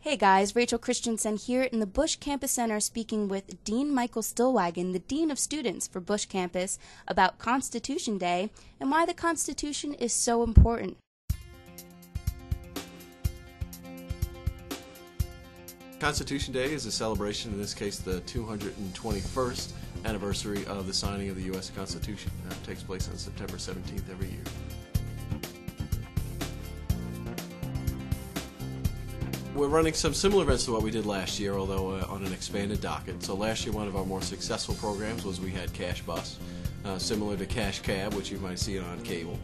Hey guys, Rachel Christensen here in the Busch Campus Center speaking with Dean Michael Stillwagon, the Dean of Students for Busch Campus, about Constitution Day and why the Constitution is so important. Constitution Day is a celebration, in this case the 221st anniversary of the signing of the U.S. Constitution. It takes place on September 17th every year. We're running some similar events to what we did last year, although on an expanded docket. So last year one of our more successful programs was we had Cash Bus, similar to Cash Cab, which you might see on cable.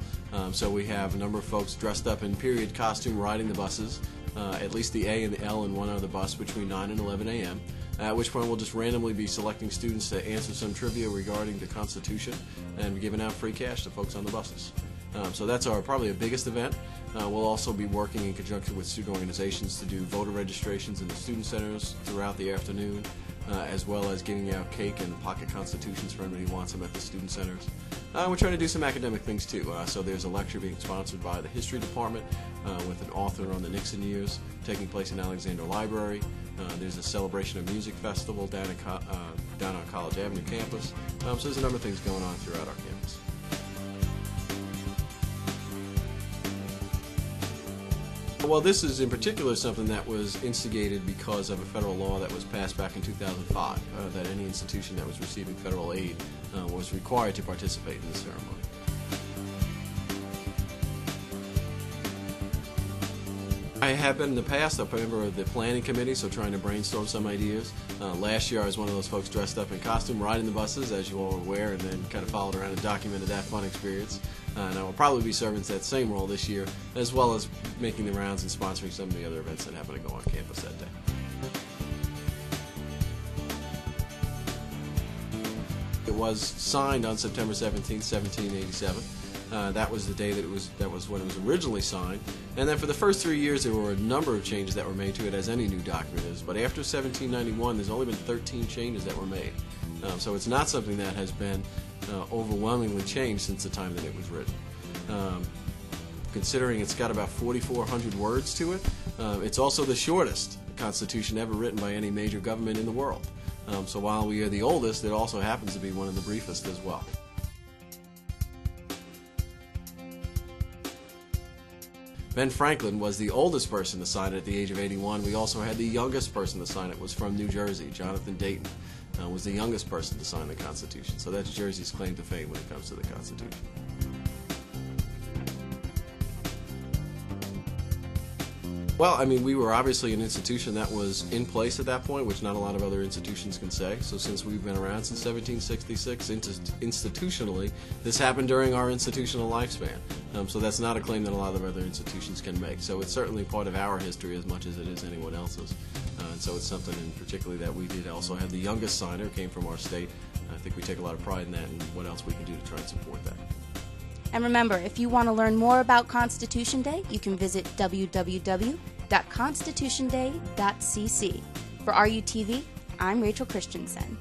So we have a number of folks dressed up in period costume riding the buses, at least the A and the L in one other bus between 9 and 11 a.m., at which point we'll just randomly be selecting students to answer some trivia regarding the Constitution and be giving out free cash to folks on the buses. So that's probably our biggest event. We'll also be working in conjunction with student organizations to do voter registrations in the student centers throughout the afternoon, as well as giving out cake and pocket constitutions for anybody who wants them at the student centers. We're trying to do some academic things too. So there's a lecture being sponsored by the History Department with an author on the Nixon years taking place in Alexander Library. There's a celebration of music festival down on College Avenue campus. So there's a number of things going on throughout our campus. Well, this is in particular something that was instigated because of a federal law that was passed back in 2005, that any institution that was receiving federal aid was required to participate in the ceremony. I have been in the past a member of the planning committee, so trying to brainstorm some ideas. Last year I was one of those folks dressed up in costume riding the buses, as you all are aware, and then kind of followed around and documented that fun experience. And I will probably be serving that same role this year, as well as making the rounds and sponsoring some of the other events that happen to go on campus that day. It was signed on September 17, 1787. That was the day that was when it was originally signed. And then for the first 3 years there were a number of changes that were made to it, as any new document is. But after 1791 there's only been 13 changes that were made. So it's not something that has been overwhelmingly changed since the time that it was written. Considering it's got about 4,400 words to it, it's also the shortest Constitution ever written by any major government in the world. So while we are the oldest, it also happens to be one of the briefest as well. Ben Franklin was the oldest person to sign it at the age of 81. We also had the youngest person to sign it was from New Jersey. Jonathan Dayton was the youngest person to sign the Constitution. So that's Jersey's claim to fame when it comes to the Constitution. Well, I mean, we were obviously an institution that was in place at that point, which not a lot of other institutions can say. So since we've been around since 1766, institutionally, this happened during our institutional lifespan. So that's not a claim that a lot of other institutions can make. So it's certainly part of our history as much as it is anyone else's. And so it's something in particular that we did also have the youngest signer, came from our state. I think we take a lot of pride in that and what else we can do to try and support that. And remember, if you want to learn more about Constitution Day, you can visit www.constitutionday.cc. For RUTV, I'm Rachel Christensen.